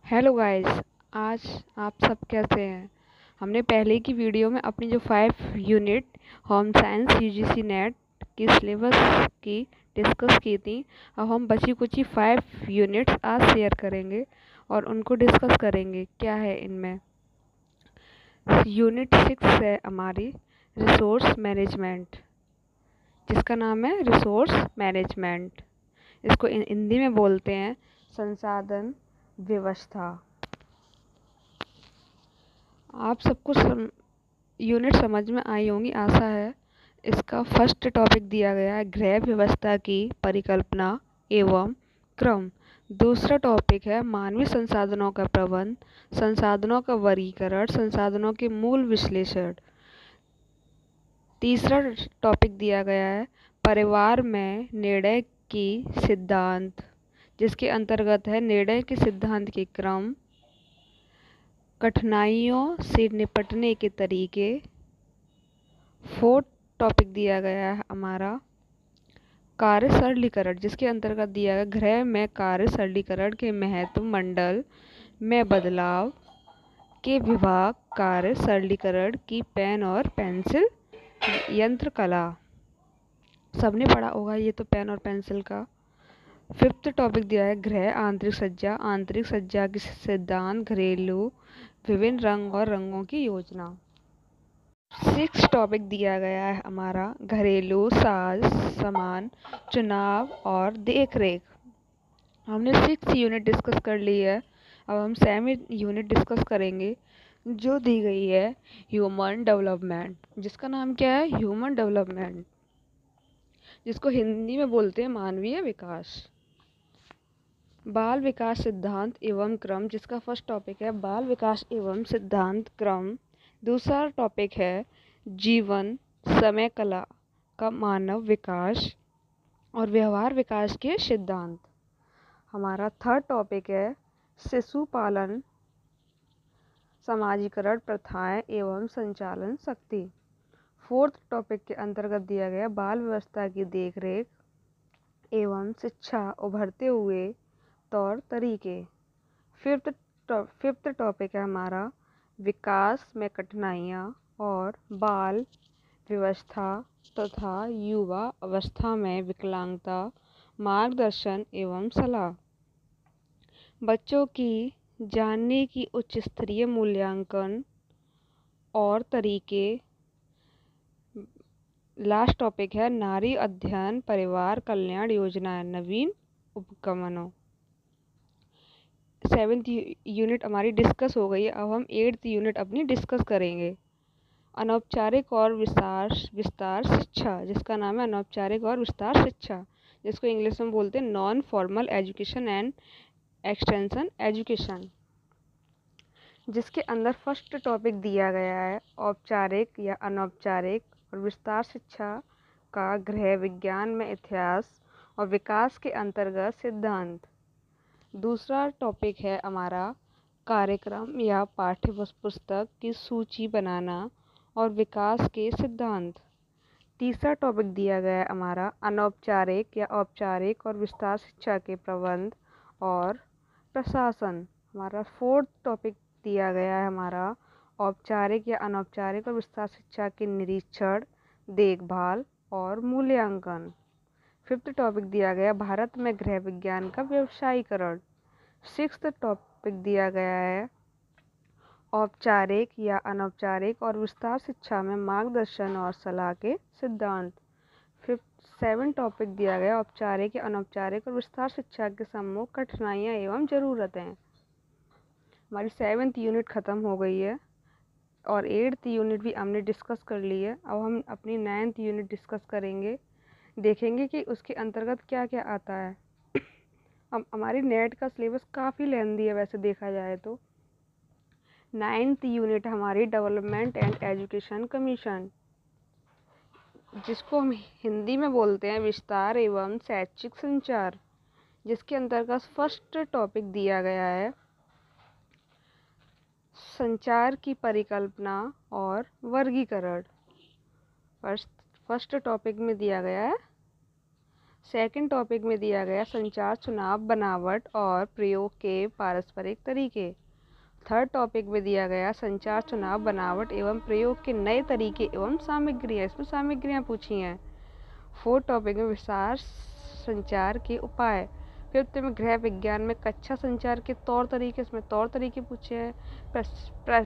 Hello guys. आज आप सब कैसे हैं? हमने पहले की वीडियो में अपनी जो 5 unit home science UGC net की सिलेबस की डिस्कस की थी। अब हम बची कुची 5 यूनिट्स आज शेयर करेंगे और उनको डिस्कस करेंगे क्या है इनमें। यूनिट 6 है हमारी रिसोर्स मैनेजमेंट, जिसका नाम है रिसोर्स मैनेजमेंट। इसको हिंदी में बोलते हैं संसाधन व्यवस्था। आप सबको यूनिट समझ में आई होंगी, आशा है। इसका फर्स्ट टॉपिक दिया गया है गृह व्यवस्था की परिकल्पना एवं क्रम। दूसरा टॉपिक है मानवीय संसाधनों का प्रबंध, संसाधनों का वर्गीकरण, संसाधनों के मूल विश्लेषण। तीसरा टॉपिक दिया गया है परिवार में निर्णय की सिद्धांत, जिसके अंतर्गत है निर्णय के सिद्धांत के क्रम, कठिनाइयों से निपटने के तरीके। फोर्थ टॉपिक दिया गया है हमारा कार्य सरलीकरण, जिसके अंतर्गत दिया गया गृह में कार्य सरलीकरण के महत्व, मंडल में बदलाव के विभाग, कार्य सरलीकरण की पेन और पेंसिल यंत्र कला। सबने पढ़ा होगा ये तो, पेन और पेंसिल का। फिफ्थ टॉपिक दिया है गृह आंतरिक सज्जा के सिद्धांत, घरेलू विभिन्न रंग और रंगों की योजना। सिक्स टॉपिक दिया गया है हमारा घरेलू साज सामान चुनाव और देखरेख। हमने 6 यूनिट डिस्कस कर ली है। अब हम 7 यूनिट डिस्कस करेंगे, जो दी गई है ह्यूमन डेवलपमेंट, जिसका नाम क्या है ह्यूमन डेवलपमेंट, जिसको हिंदी में बोलते हैं मानवीय विकास। बाल विकास सिद्धांत एवं क्रम, जिसका फर्स्ट टॉपिक है बाल विकास एवं सिद्धांत क्रम। दूसरा टॉपिक है जीवन समय कला का मानव विकास और व्यवहार विकास के सिद्धांत। हमारा थर्ड टॉपिक है शिशु पालन, समाजीकरण प्रथाएं एवं संचालन शक्ति। फोर्थ टॉपिक के अंतर्गत दिया गया बाल व्यवस्था की देखरेख एवं शिक्षा, उभरते हुए तौर तरीके। फिफ्थ टॉपिक है हमारा विकास में कठिनाइयाँ और बाल व्यवस्था तथा युवा अवस्था में विकलांगता, मार्गदर्शन एवं सलाह। बच्चों की जानने की उच्च स्तरीय मूल्यांकन और तरीके। लास्ट टॉपिक है नारी अध्ययन परिवार कल्याण योजना, नवीन उपगमनों। 7th यूनिट हमारी डिस्कस हो गई है। अब हम 8th यूनिट अपनी डिस्कस करेंगे अनौपचारिक और विस्तार शिक्षा, जिसका नाम है अनौपचारिक और विस्तार शिक्षा, जिसको इंग्लिश में बोलते हैं non formal education and extension education. जिसके अंदर फर्स्ट टॉपिक दिया गया है औपचारिक या अनौपचारिक और विस्तार शिक्षा का गृह विज्ञान में इतिहास और विकास के अंतर्गत सिद्धांत। दूसरा टॉपिक है हमारा कार्यक्रम या पाठ्य पुस्तक की सूची बनाना और विकास के सिद्धांत। तीसरा टॉपिक दिया गया है हमारा अनौपचारिक या औपचारिक और विस्तार शिक्षा के प्रबंध और प्रशासन। हमारा फोर्थ टॉपिक दिया गया है हमारा औपचारिक या अनौपचारिक और विस्तार शिक्षा के निरीक्षण, देखभाल और मूल्यांकन। फिफ्थ टॉपिक दिया गया भारत में गृह विज्ञान का व्यवसायीकरण। सिक्स्थ टॉपिक दिया गया है औपचारिक या अनौपचारिक और विस्तार शिक्षा में मार्गदर्शन और सलाह के सिद्धांत। सेवन टॉपिक दिया गया औपचारिक या अनौपचारिक और विस्तार शिक्षा के सम्मुख कठिनाइयाँ एवं ज़रूरतें। हमारी 7th यूनिट ख़त्म हो गई है और 8th यूनिट भी हमने डिस्कस कर ली है। अब हम अपनी 9th यूनिट डिस्कस करेंगे, देखेंगे कि उसके अंतर्गत क्या क्या आता है। अब हमारी नेट का सिलेबस काफ़ी लेंदी है वैसे देखा जाए तो। 9th यूनिट हमारी डेवलपमेंट एंड एजुकेशन कमीशन, जिसको हम हिंदी में बोलते हैं विस्तार एवं शैक्षिक संचार, जिसके अंतर्गत फर्स्ट टॉपिक दिया गया है संचार की परिकल्पना और वर्गीकरण। फर्स्ट टॉपिक में दिया गया है सेकंड टॉपिक में दिया गया संचार, चुनाव, बनावट और प्रयोग के पारस्परिक तरीके। थर्ड टॉपिक में दिया गया संचार, चुनाव, बनावट एवं प्रयोग के नए तरीके एवं सामग्रियाँ, इसमें सामग्रियाँ पूछी हैं। फोर्थ टॉपिक में विचार संचार के उपाय। फिफ्थ में गृह विज्ञान में कक्षा संचार के तौर तरीके, इसमें तौर तरीके पूछे हैं।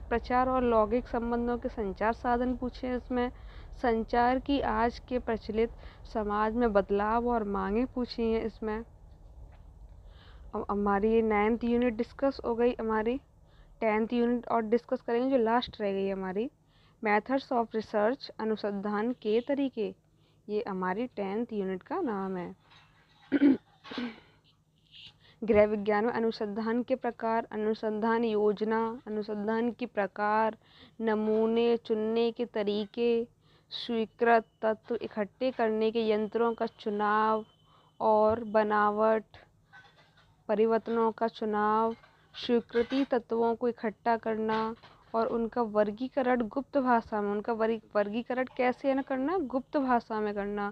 प्रचार और लौकिक संबंधों के संचार साधन पूछे हैं। इसमें संचार की आज के प्रचलित समाज में बदलाव और मांगे पूछी हैं। इसमें अब हमारी 9th यूनिट डिस्कस हो गई। हमारी 10th यूनिट और डिस्कस करेंगे जो लास्ट रह गई हमारी, मेथड्स ऑफ रिसर्च, अनुसंधान के तरीके। ये हमारी 10th यूनिट का नाम है। गृह विज्ञान में अनुसंधान के प्रकार, अनुसंधान योजना, अनुसंधान की प्रकार, नमूने चुनने के तरीके, स्वीकृत तत्व इकट्ठे करने के यंत्रों का चुनाव और बनावट, परिवर्तनों का चुनाव, स्वीकृति तत्वों को इकट्ठा करना और उनका वर्गीकरण गुप्त भाषा में, उनका वर्गीकरण कैसे करना, गुप्त भाषा में करना,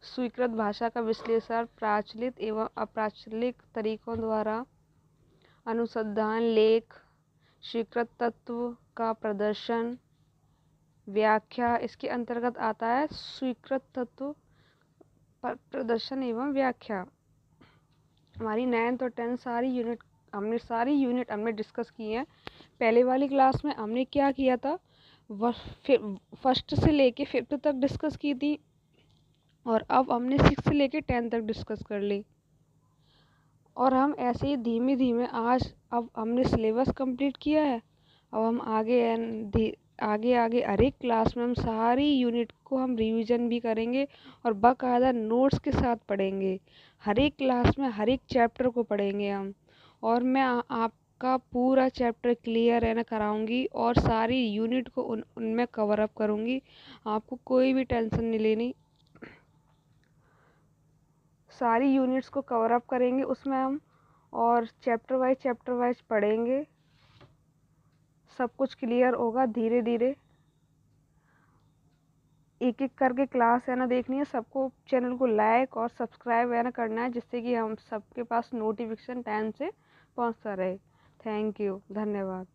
स्वीकृत भाषा का विश्लेषण प्रचलित एवं अप्रचलित तरीकों द्वारा, अनुसंधान लेख, स्वीकृत तत्व का प्रदर्शन, व्याख्या, इसके अंतर्गत आता है स्वीकृत तत्व प्रदर्शन एवं व्याख्या। हमारी 9th और 10th सारी यूनिट हमने डिस्कस की हैं। पहले वाली क्लास में हमने क्या किया था, फर्स्ट से लेके 5th तक डिस्कस की थी और अब हमने 6 से लेके 10 तक डिस्कस कर ली। और हम ऐसे ही धीमे धीमे अब हमने सिलेबस कंप्लीट किया है। अब हम आगे हर एक क्लास में हम सारी यूनिट को हम रिवीजन भी करेंगे और बाकायदा नोट्स के साथ पढ़ेंगे। हर एक क्लास में हर एक चैप्टर को पढ़ेंगे हम, और मैं आपका पूरा चैप्टर क्लियर है ना कराऊंगी और सारी यूनिट को उनमें कवर अप करूंगी। आपको कोई भी टेंशन नहीं लेनी, सारी यूनिट्स को कवर अप करेंगे उसमें हम, और चैप्टर वाइज पढ़ेंगे। सब कुछ क्लियर होगा धीरे धीरे, एक एक करके क्लास है ना देखनी है सबको। चैनल को लाइक और सब्सक्राइब है ना करना है, जिससे कि हम सबके पास नोटिफिकेशन टाइम से पहुंचता रहे। थैंक यू, धन्यवाद।